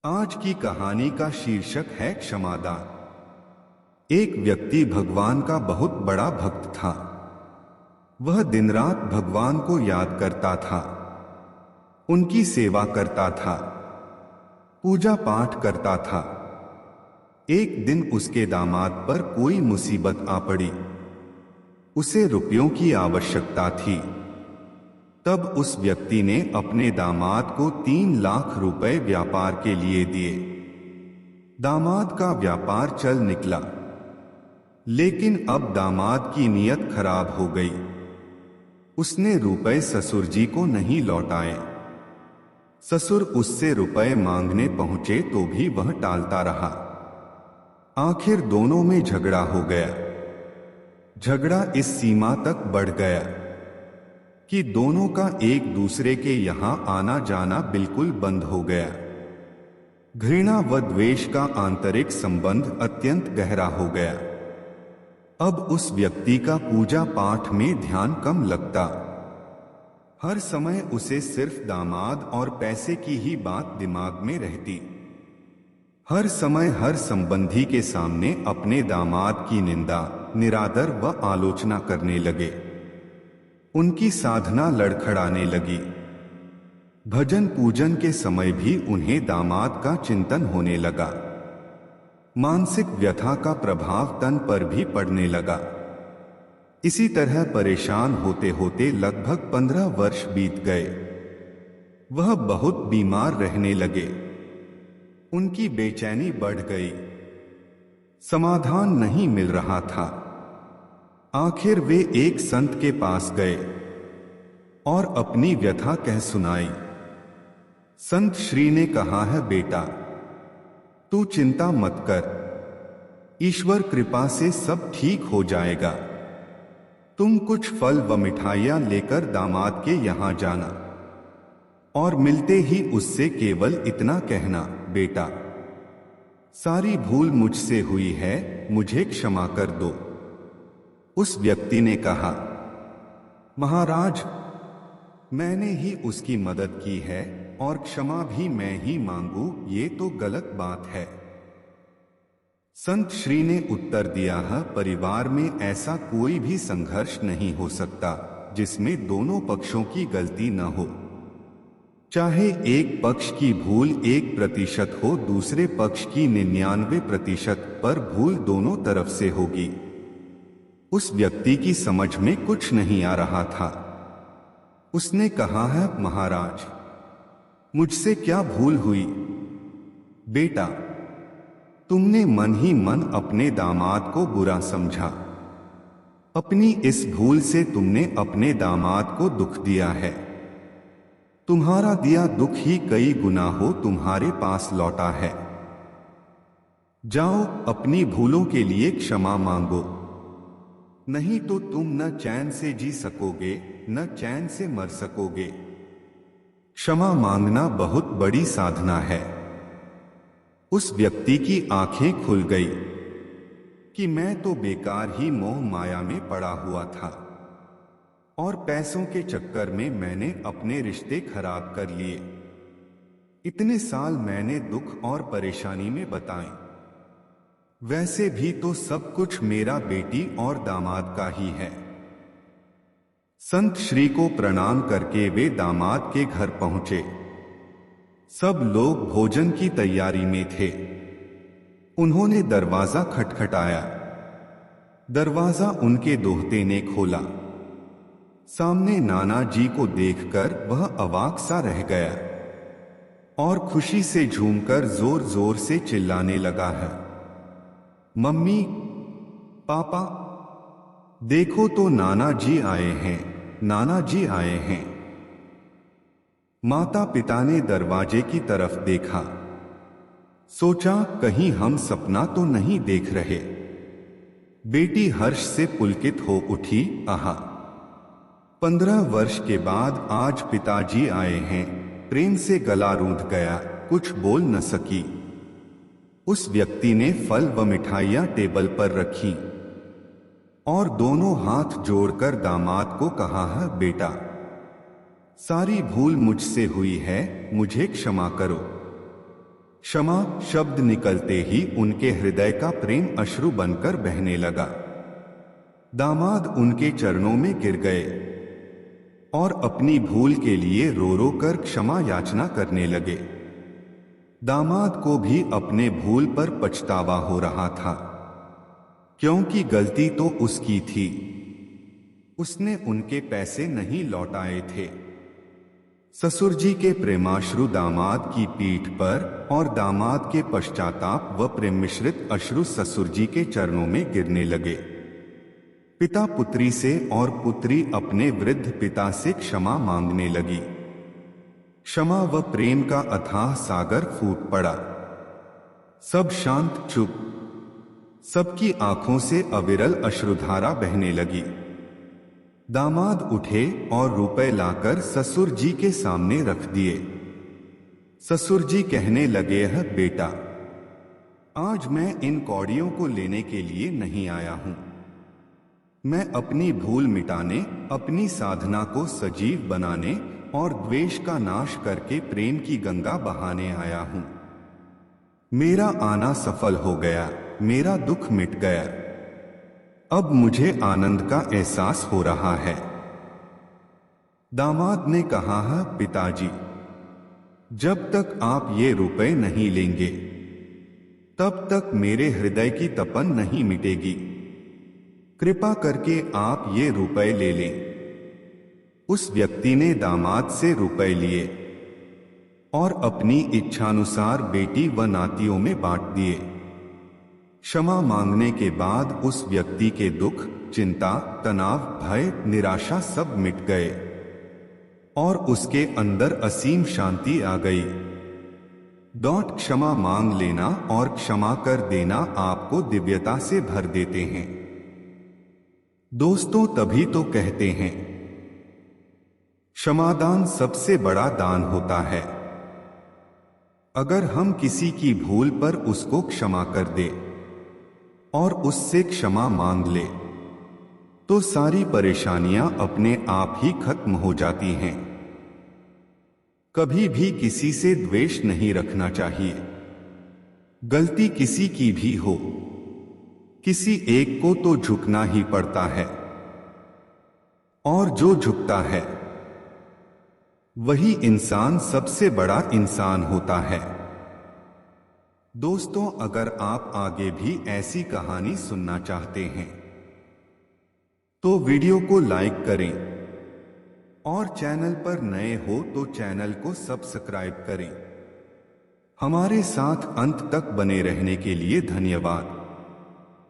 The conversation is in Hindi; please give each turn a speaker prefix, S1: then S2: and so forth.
S1: आज की कहानी का शीर्षक है क्षमादान। एक व्यक्ति भगवान का बहुत बड़ा भक्त था। वह दिन रात भगवान को याद करता था, उनकी सेवा करता था, पूजा पाठ करता था। एक दिन उसके दामाद पर कोई मुसीबत आ पड़ी। उसे रुपयों की आवश्यकता थी। तब उस व्यक्ति ने अपने दामाद को 3 लाख रुपए व्यापार के लिए दिए। दामाद का व्यापार चल निकला, लेकिन अब दामाद की नीयत खराब हो गई। उसने रुपए ससुर जी को नहीं लौटाए। ससुर उससे रुपए मांगने पहुंचे तो भी वह टालता रहा। आखिर दोनों में झगड़ा हो गया। झगड़ा इस सीमा तक बढ़ गया कि दोनों का एक दूसरे के यहां आना जाना बिल्कुल बंद हो गया। घृणा व द्वेष का आंतरिक संबंध अत्यंत गहरा हो गया। अब उस व्यक्ति का पूजा पाठ में ध्यान कम लगता। हर समय उसे सिर्फ दामाद और पैसे की ही बात दिमाग में रहती। हर समय हर संबंधी के सामने अपने दामाद की निंदा, निरादर व आलोचना करने लगे। उनकी साधना लड़खड़ाने लगी। भजन पूजन के समय भी उन्हें दामाद का चिंतन होने लगा। मानसिक व्यथा का प्रभाव तन पर भी पड़ने लगा। इसी तरह परेशान होते होते लगभग 15 वर्ष बीत गए। वह बहुत बीमार रहने लगे। उनकी बेचैनी बढ़ गई। समाधान नहीं मिल रहा था। आखिर वे एक संत के पास गए और अपनी व्यथा कह सुनाई। संत श्री ने कहा है, बेटा तू चिंता मत कर, ईश्वर कृपा से सब ठीक हो जाएगा। तुम कुछ फल व मिठाइयां लेकर दामाद के यहां जाना और मिलते ही उससे केवल इतना कहना, बेटा सारी भूल मुझसे हुई है, मुझे क्षमा कर दो। उस व्यक्ति ने कहा, महाराज मैंने ही उसकी मदद की है और क्षमा भी मैं ही मांगू, ये तो गलत बात है। संत श्री ने उत्तर दिया है, परिवार में ऐसा कोई भी संघर्ष नहीं हो सकता जिसमें दोनों पक्षों की गलती न हो। चाहे एक पक्ष की भूल 1% हो, दूसरे पक्ष की 99% पर भूल दोनों तरफ से होगी। उस व्यक्ति की समझ में कुछ नहीं आ रहा था। उसने कहा है, महाराज मुझसे क्या भूल हुई? बेटा तुमने मन ही मन अपने दामाद को बुरा समझा। अपनी इस भूल से तुमने अपने दामाद को दुख दिया है। तुम्हारा दिया दुख ही कई गुना हो तुम्हारे पास लौटा है। जाओ अपनी भूलों के लिए क्षमा मांगो, नहीं तो तुम न चैन से जी सकोगे न चैन से मर सकोगे। क्षमा मांगना बहुत बड़ी साधना है। उस व्यक्ति की आंखें खुल गई कि मैं तो बेकार ही मोह माया में पड़ा हुआ था और पैसों के चक्कर में मैंने अपने रिश्ते खराब कर लिए। इतने साल मैंने दुख और परेशानी में बताए। वैसे भी तो सब कुछ मेरा बेटी और दामाद का ही है। संत श्री को प्रणाम करके वे दामाद के घर पहुंचे। सब लोग भोजन की तैयारी में थे। उन्होंने दरवाजा खटखटाया। दरवाजा उनके दोहते ने खोला। सामने नाना जी को देखकर वह अवाक सा रह गया और खुशी से झूमकर जोर जोर से चिल्लाने लगा है, मम्मी, पापा, देखो तो नाना जी आए हैं, नाना जी आए हैं। माता पिता ने दरवाजे की तरफ देखा। सोचा कहीं हम सपना तो नहीं देख रहे। बेटी हर्ष से पुलकित हो उठी, आहा 15 वर्ष के बाद आज पिताजी आए हैं। प्रेम से गला रूंध गया, कुछ बोल न सकी। उस व्यक्ति ने फल व मिठाइयां टेबल पर रखी और दोनों हाथ जोड़कर दामाद को कहा है, बेटा सारी भूल मुझसे हुई है, मुझे क्षमा करो। क्षमा शब्द निकलते ही उनके हृदय का प्रेम अश्रु बनकर बहने लगा। दामाद उनके चरणों में गिर गए और अपनी भूल के लिए रो रो कर क्षमा याचना करने लगे। दामाद को भी अपने भूल पर पछतावा हो रहा था, क्योंकि गलती तो उसकी थी, उसने उनके पैसे नहीं लौटाए थे। ससुर जी के प्रेमाश्रु दामाद की पीठ पर और दामाद के पश्चाताप व प्रेम मिश्रित अश्रु ससुर जी के चरणों में गिरने लगे। पिता पुत्री से और पुत्री अपने वृद्ध पिता से क्षमा मांगने लगी। क्षमा व प्रेम का अथाह सागर फूट पड़ा। सब शांत चुप, सबकी आंखों से अविरल अश्रुधारा बहने लगी। दामाद उठे और रुपए लाकर ससुर जी के सामने रख दिए। ससुर जी कहने लगे, है बेटा, आज मैं इन कौड़ियों को लेने के लिए नहीं आया हूं। मैं अपनी भूल मिटाने, अपनी साधना को सजीव बनाने और द्वेष का नाश करके प्रेम की गंगा बहाने आया हूं। मेरा आना सफल हो गया, मेरा दुख मिट गया। अब मुझे आनंद का एहसास हो रहा है। दामाद ने कहा, है पिताजी, जब तक आप ये रुपए नहीं लेंगे तब तक मेरे हृदय की तपन नहीं मिटेगी। कृपा करके आप ये रुपए ले लें। उस व्यक्ति ने दामाद से रुपए लिए और अपनी इच्छानुसार बेटी व नातियों में बांट दिए। क्षमा मांगने के बाद उस व्यक्ति के दुख, चिंता, तनाव, भय, निराशा सब मिट गए और उसके अंदर असीम शांति आ गई। क्षमा मांग लेना और क्षमा कर देना आपको दिव्यता से भर देते हैं। दोस्तों, तभी तो कहते हैं क्षमादान सबसे बड़ा दान होता है। अगर हम किसी की भूल पर उसको क्षमा कर दे और उससे क्षमा मांग ले तो सारी परेशानियां अपने आप ही खत्म हो जाती हैं। कभी भी किसी से द्वेष नहीं रखना चाहिए। गलती किसी की भी हो, किसी एक को तो झुकना ही पड़ता है और जो झुकता है वही इंसान सबसे बड़ा इंसान होता है। दोस्तों, अगर आप आगे भी ऐसी कहानी सुनना चाहते हैं तो वीडियो को लाइक करें और चैनल पर नए हो तो चैनल को सब्सक्राइब करें। हमारे साथ अंत तक बने रहने के लिए धन्यवाद।